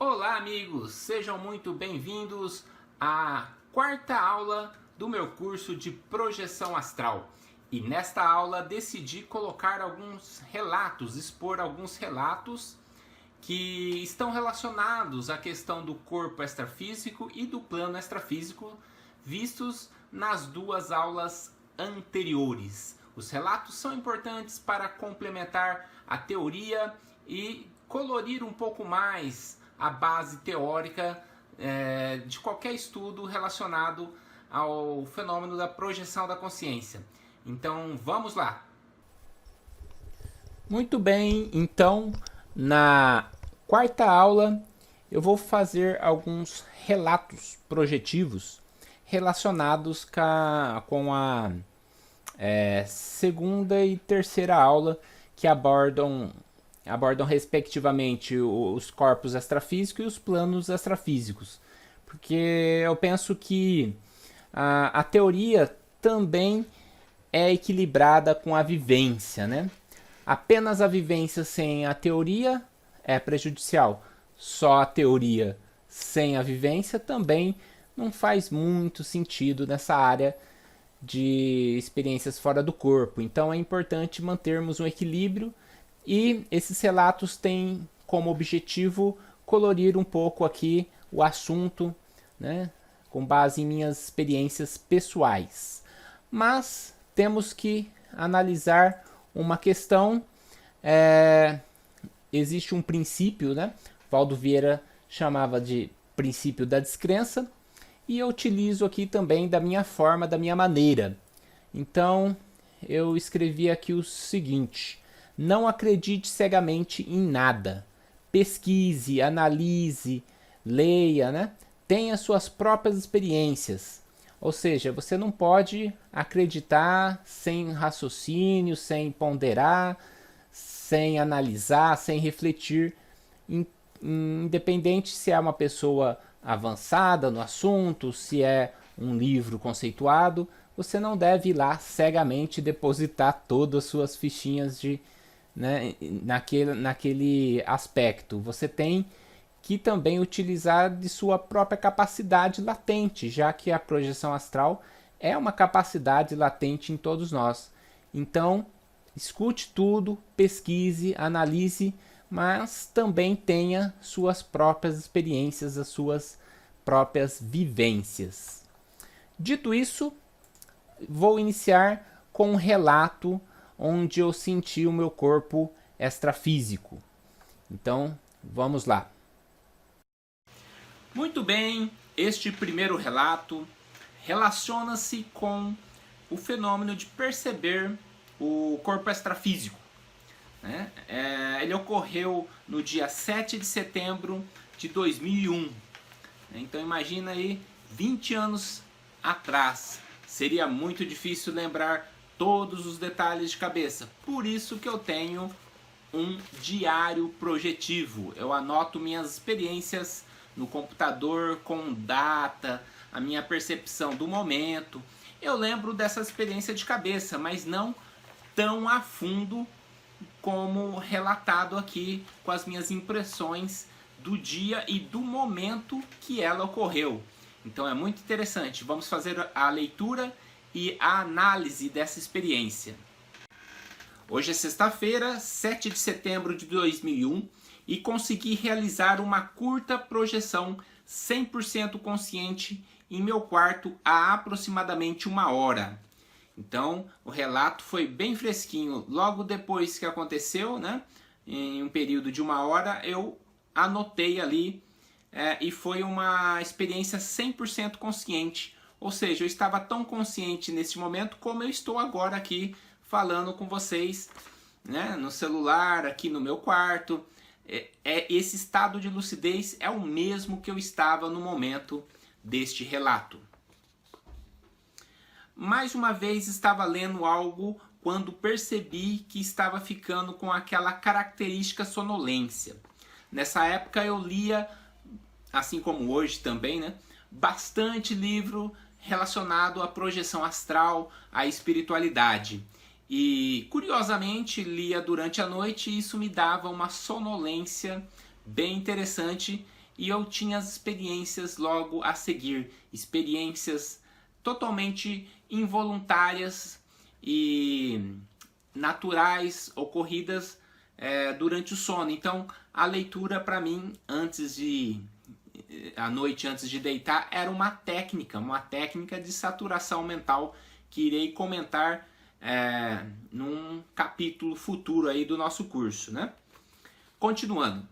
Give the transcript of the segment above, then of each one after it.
Olá, amigos! Sejam muito bem-vindos à quarta aula do meu curso de projeção astral. E nesta aula decidi colocar alguns relatos, expor alguns relatos que estão relacionados à questão do corpo extrafísico e do plano extrafísico, vistos nas duas aulas anteriores. Os relatos são importantes para complementar a teoria e colorir um pouco mais a base teórica de qualquer estudo relacionado ao fenômeno da projeção da consciência. Então vamos lá! Muito bem, então na quarta aula eu vou fazer alguns relatos projetivos relacionados com a segunda e terceira aula, que abordam respectivamente os corpos extrafísicos e os planos extrafísicos. Porque eu penso que a teoria também é equilibrada com a vivência, né? Apenas a vivência sem a teoria é prejudicial. Só a teoria sem a vivência também não faz muito sentido nessa área de experiências fora do corpo. Então é importante mantermos um equilíbrio, e esses relatos têm como objetivo colorir um pouco aqui o assunto, né, com base em minhas experiências pessoais. Mas temos que analisar uma questão. Existe um princípio, né? Valdo Vieira chamava de princípio da descrença, e eu utilizo aqui também da minha forma, da minha maneira. Então eu escrevi aqui o seguinte: não acredite cegamente em nada. Pesquise, analise, leia, né? Tenha suas próprias experiências. Ou seja, você não pode acreditar sem raciocínio, sem ponderar, sem analisar, sem refletir, independente se é uma pessoa avançada no assunto, se é um livro conceituado. Você não deve ir lá cegamente depositar todas as suas fichinhas naquele aspecto. Você tem que também utilizar de sua própria capacidade latente, já que a projeção astral é uma capacidade latente em todos nós. Então, escute tudo, pesquise, analise, mas também tenha suas próprias experiências, as suas próprias vivências. Dito isso, vou iniciar com um relato onde eu senti o meu corpo extrafísico. Então, vamos lá. Muito bem, este primeiro relato relaciona-se com o fenômeno de perceber o corpo extrafísico. Ele ocorreu no dia 7 de setembro de 2001. Então imagina aí, 20 anos atrás. Seria muito difícil lembrar todos os detalhes de cabeça. Por isso que eu tenho um diário projetivo. Eu anoto minhas experiências no computador com data, a minha percepção do momento. Eu lembro dessa experiência de cabeça, mas não tão a fundo como relatado aqui, com as minhas impressões do dia e do momento que ela ocorreu. Então é muito interessante. Vamos fazer a leitura e a análise dessa experiência. Hoje é sexta-feira, 7 de setembro de 2001, e consegui realizar uma curta projeção 100% consciente em meu quarto há aproximadamente 1 hora. Então, o relato foi bem fresquinho. Logo depois que aconteceu, né, em um período de 1 hora, eu anotei ali, e foi uma experiência 100% consciente. Ou seja, eu estava tão consciente nesse momento como eu estou agora aqui falando com vocês, né, no celular, aqui no meu quarto. Esse estado de lucidez é o mesmo que eu estava no momento deste relato. Mais uma vez estava lendo algo quando percebi que estava ficando com aquela característica sonolência. Nessa época eu lia, assim como hoje também, né, bastante livro relacionado à projeção astral, à espiritualidade. E curiosamente lia durante a noite, e isso me dava uma sonolência bem interessante, e eu tinha as experiências logo a seguir, experiências totalmente involuntárias e naturais, ocorridas durante o sono. Então a leitura para mim à noite antes de deitar era uma técnica de saturação mental que irei comentar num capítulo futuro aí do nosso curso, né? Continuando.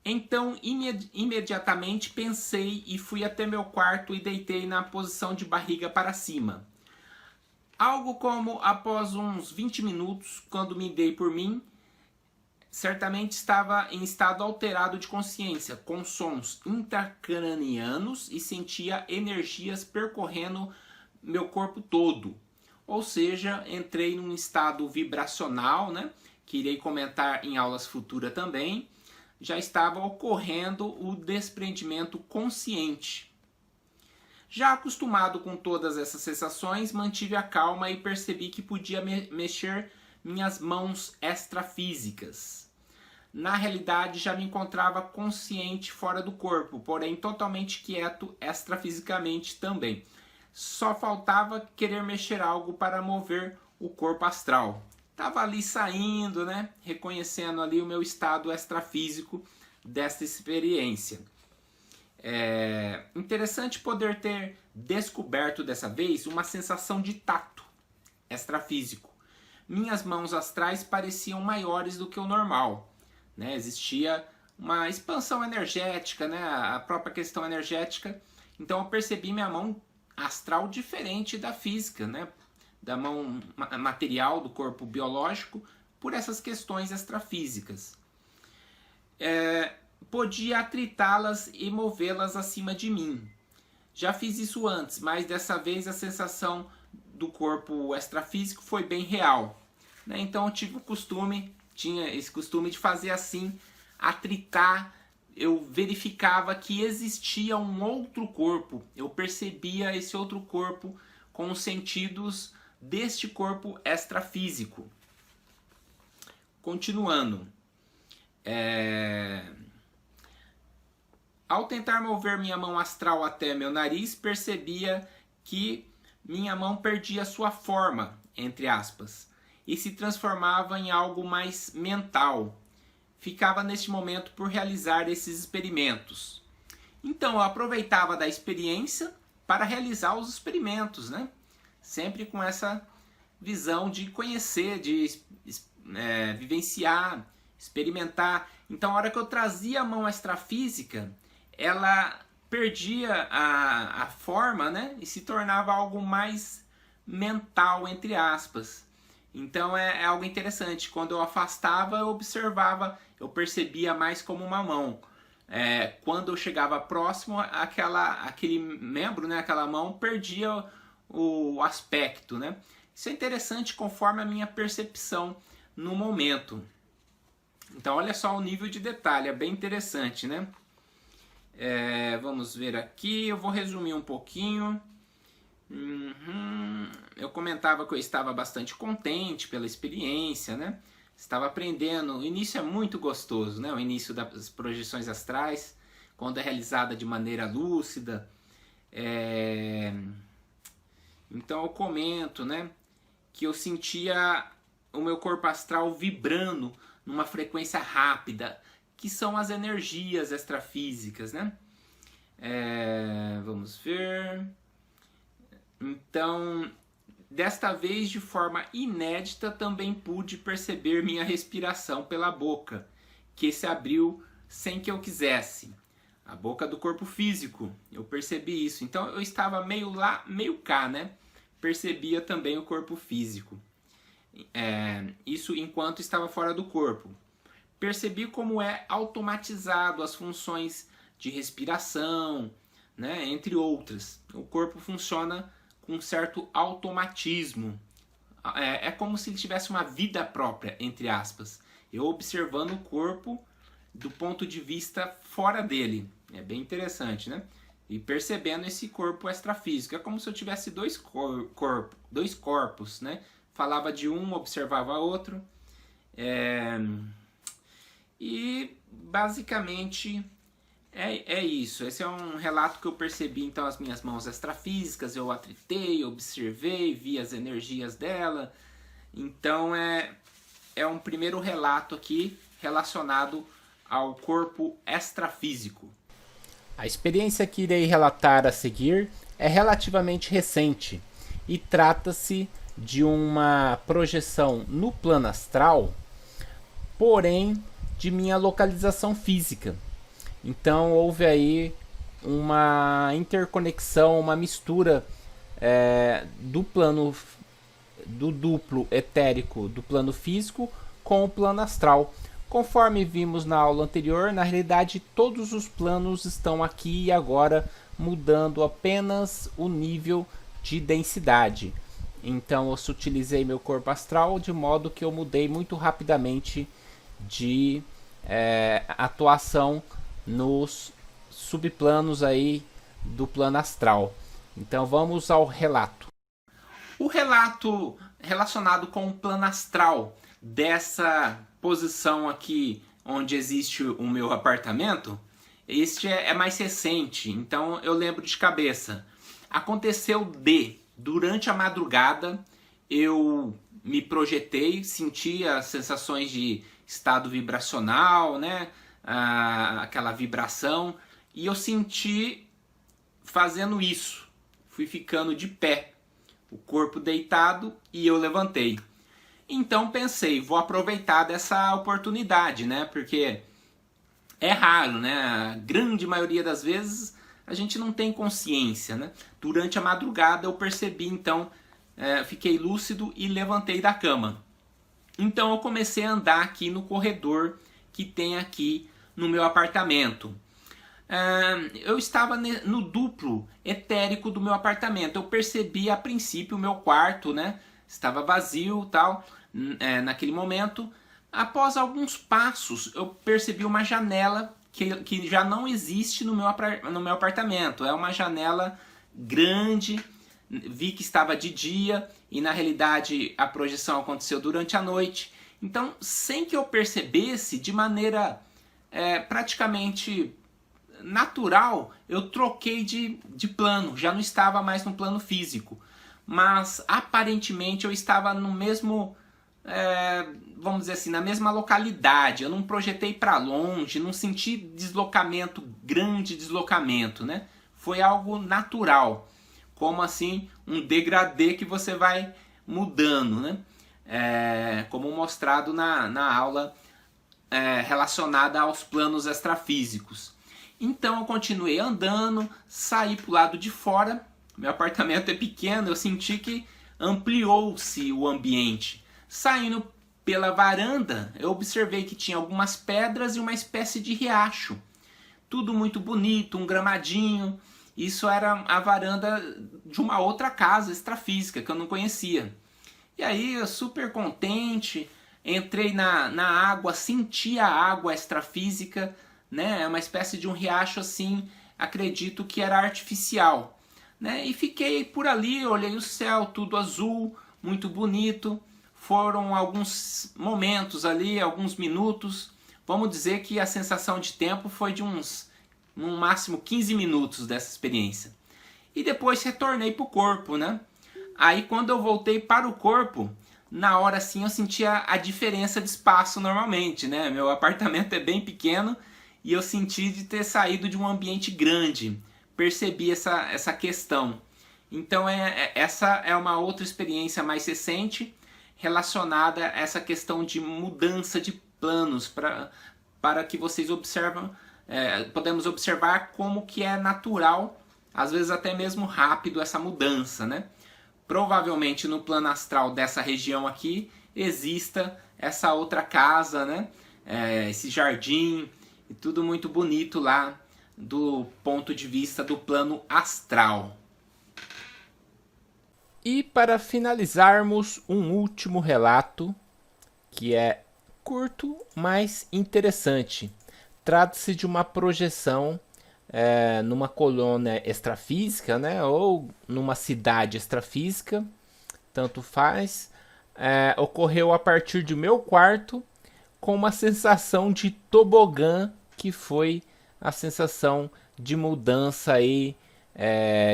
Então, imediatamente pensei e fui até meu quarto e deitei na posição de barriga para cima. Algo como após uns 20 minutos, quando me dei por mim, certamente estava em estado alterado de consciência, com sons intracranianos e sentia energias percorrendo meu corpo todo. Ou seja, entrei num estado vibracional, né, que irei comentar em aulas futuras também. Já estava ocorrendo o desprendimento consciente. Já acostumado com todas essas sensações, mantive a calma e percebi que podia mexer minhas mãos extrafísicas. Na realidade, já me encontrava consciente fora do corpo, porém totalmente quieto extrafisicamente também. Só faltava querer mexer algo para mover o corpo astral. Estava ali saindo, né? Reconhecendo ali o meu estado extrafísico desta experiência. É interessante poder ter descoberto dessa vez uma sensação de tato extrafísico. Minhas mãos astrais pareciam maiores do que o normal, né? Existia uma expansão energética, né? A própria questão energética. Então eu percebi minha mão astral diferente da física, né? Da mão material do corpo biológico, por essas questões extrafísicas. Podia atritá-las e movê-las acima de mim. Já fiz isso antes, mas dessa vez a sensação do corpo extrafísico foi bem real, né? Então eu tinha esse costume de fazer assim, atritar. Eu verificava que existia um outro corpo, eu percebia esse outro corpo com os sentidos deste corpo extrafísico. Continuando. Ao tentar mover minha mão astral até meu nariz, percebia que minha mão perdia sua forma, entre aspas, e se transformava em algo mais mental. Ficava neste momento por realizar esses experimentos. Então eu aproveitava da experiência para realizar os experimentos, né? Sempre com essa visão de conhecer, de vivenciar, experimentar. Então a hora que eu trazia a mão extrafísica, ela perdia a forma, né? E se tornava algo mais mental, entre aspas. Então é algo interessante. Quando eu afastava, eu observava, eu percebia mais como uma mão. Quando eu chegava próximo, aquele membro, né? Aquela mão perdia o aspecto, né? Isso é interessante conforme a minha percepção no momento. Então olha só o nível de detalhe, é bem interessante, né? Vamos ver aqui, eu vou resumir um pouquinho. Eu comentava que eu estava bastante contente pela experiência, né? Estava aprendendo. O início é muito gostoso, né? O início das projeções astrais, quando é realizada de maneira lúcida. Então eu comento, né? Que eu sentia o meu corpo astral vibrando numa frequência rápida, que são as energias extrafísicas, né? Vamos ver. Então, desta vez, de forma inédita, também pude perceber minha respiração pela boca, que se abriu sem que eu quisesse. A boca do corpo físico, eu percebi isso. Então, eu estava meio lá, meio cá, né? Percebia também o corpo físico. Isso enquanto estava fora do corpo. Percebi como é automatizado as funções de respiração, né, entre outras. O corpo funciona com um certo automatismo. É como se ele tivesse uma vida própria, entre aspas. Eu observando o corpo do ponto de vista fora dele. É bem interessante, né? E percebendo esse corpo extrafísico. É como se eu tivesse dois corpos, né? Falava de um, observava outro. E basicamente É isso, esse é um relato que eu percebi então as minhas mãos extrafísicas, eu atritei, observei, vi as energias dela. Então é um primeiro relato aqui relacionado ao corpo extrafísico. A experiência que irei relatar a seguir é relativamente recente e trata-se de uma projeção no plano astral, porém de minha localização física. Então houve aí uma interconexão, uma mistura do plano do duplo etérico do plano físico com o plano astral. Conforme vimos na aula anterior, na realidade todos os planos estão aqui e agora, mudando apenas o nível de densidade. Então eu sutilizei meu corpo astral de modo que eu mudei muito rapidamente de atuação nos subplanos aí do plano astral. Então vamos ao relato. O relato relacionado com o plano astral dessa posição aqui onde existe o meu apartamento, este é mais recente, então eu lembro de cabeça. Aconteceu durante a madrugada, eu me projetei, senti as sensações de estado vibracional, né? Aquela vibração, e eu senti fazendo isso. Fui ficando de pé, o corpo deitado, e eu levantei. Então pensei, vou aproveitar dessa oportunidade, né? Porque é raro, né? A grande maioria das vezes a gente não tem consciência, né? Durante a madrugada eu percebi, então, fiquei lúcido e levantei da cama. Então eu comecei a andar aqui no corredor que tem aqui no meu apartamento. Eu estava no duplo etérico do meu apartamento. Eu percebi a princípio o meu quarto, né? Estava vazio, tal, naquele momento. Após alguns passos, eu percebi uma janela que já não existe no meu apartamento. É uma janela grande. Vi que estava de dia e na realidade a projeção aconteceu durante a noite. Então, sem que eu percebesse, de maneira praticamente natural, eu troquei de plano. Já não estava mais no plano físico. Mas aparentemente eu estava no mesmo, vamos dizer assim, na mesma localidade. Eu não projetei para longe, não senti deslocamento, grande deslocamento, né? Foi algo natural, como assim um degradê que você vai mudando, né? Como mostrado na aula relacionada aos planos extrafísicos. Então eu continuei andando, saí para o lado de fora. Meu apartamento é pequeno, eu senti que ampliou-se o ambiente. Saindo pela varanda, eu observei que tinha algumas pedras e uma espécie de riacho. Tudo muito bonito, um gramadinho. Isso era a varanda de uma outra casa extrafísica que eu não conhecia. E aí, eu super contente, entrei na água, senti a água extrafísica, né? É uma espécie de um riacho assim, acredito que era artificial, né? E fiquei por ali, olhei o céu, tudo azul, muito bonito. Foram alguns momentos ali, alguns minutos. Vamos dizer que a sensação de tempo foi de no máximo 15 minutos dessa experiência. E depois retornei para o corpo, né? Aí quando eu voltei para o corpo, na hora sim eu sentia a diferença de espaço normalmente, né? Meu apartamento é bem pequeno e eu senti de ter saído de um ambiente grande. Percebi essa questão. Então essa é uma outra experiência mais recente relacionada a essa questão de mudança de planos para que vocês observam, podemos observar como que é natural, às vezes até mesmo rápido essa mudança, né? Provavelmente no plano astral dessa região aqui exista essa outra casa, né? Esse jardim e tudo muito bonito lá do ponto de vista do plano astral. E para finalizarmos, um último relato que é curto, mas interessante. Trata-se de uma projeção numa colônia extrafísica, né, ou numa cidade extrafísica, tanto faz. Ocorreu a partir do meu quarto, com uma sensação de tobogã que foi a sensação de mudança aí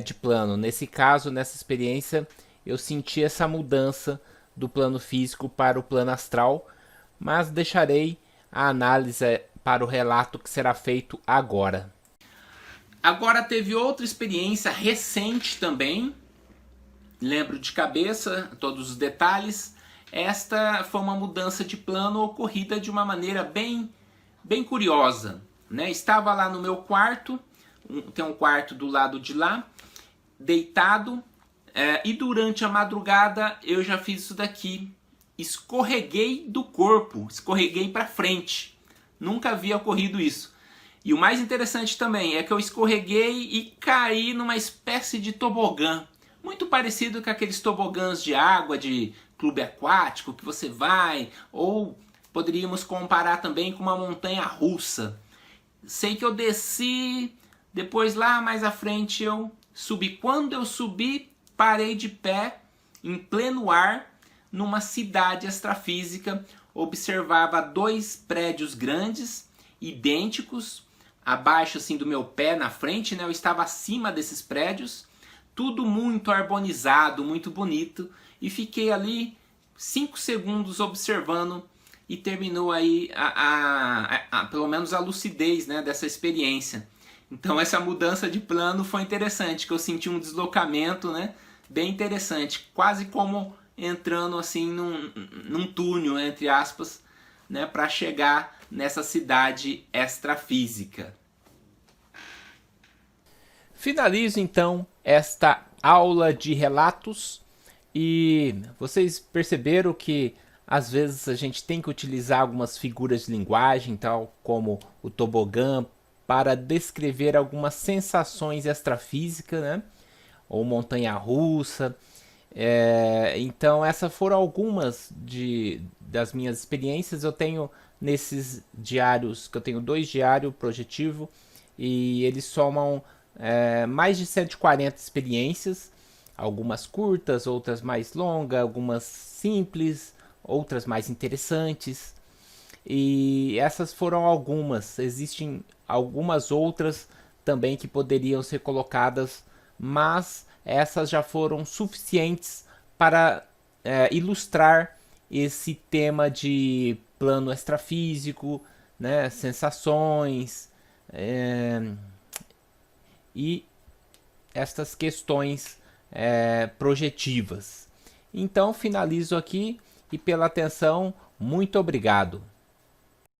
de plano. Nesse caso, nessa experiência, eu senti essa mudança do plano físico para o plano astral, mas deixarei a análise para o relato que será feito agora. Agora teve outra experiência recente também, lembro de cabeça todos os detalhes. Esta foi uma mudança de plano ocorrida de uma maneira bem curiosa, né? Estava lá no meu quarto, tem um quarto do lado de lá, deitado, e durante a madrugada eu já fiz isso daqui. Escorreguei do corpo, escorreguei para frente. Nunca havia ocorrido isso. E o mais interessante também é que eu escorreguei e caí numa espécie de tobogã. Muito parecido com aqueles tobogãs de água de clube aquático que você vai, ou poderíamos comparar também com uma montanha russa. Sei que eu desci, depois lá mais à frente eu subi. Quando eu subi, parei de pé, em pleno ar, numa cidade extrafísica. Observava 2 prédios grandes, idênticos, abaixo assim do meu pé, na frente, né? Eu estava acima desses prédios, tudo muito harmonizado, muito bonito, e fiquei ali 5 segundos observando, e terminou aí pelo menos a lucidez, né, dessa experiência. Então essa mudança de plano foi interessante, que eu senti um deslocamento, né, bem interessante, quase como entrando assim num túnel, entre aspas, né, para chegar nessa cidade extrafísica. Finalizo então esta aula de relatos, e vocês perceberam que às vezes a gente tem que utilizar algumas figuras de linguagem, tal como o tobogã, para descrever algumas sensações extrafísicas, né? Ou montanha-russa. Então essas foram algumas das minhas experiências. Eu tenho nesses diários, que eu tenho 2 diários projetivo, e eles somam mais de 140 experiências, algumas curtas, outras mais longas, algumas simples, outras mais interessantes. E essas foram algumas. Existem algumas outras também que poderiam ser colocadas, mas essas já foram suficientes para ilustrar esse tema de plano extrafísico, né, sensações e estas questões projetivas. Então finalizo aqui, e pela atenção, muito obrigado.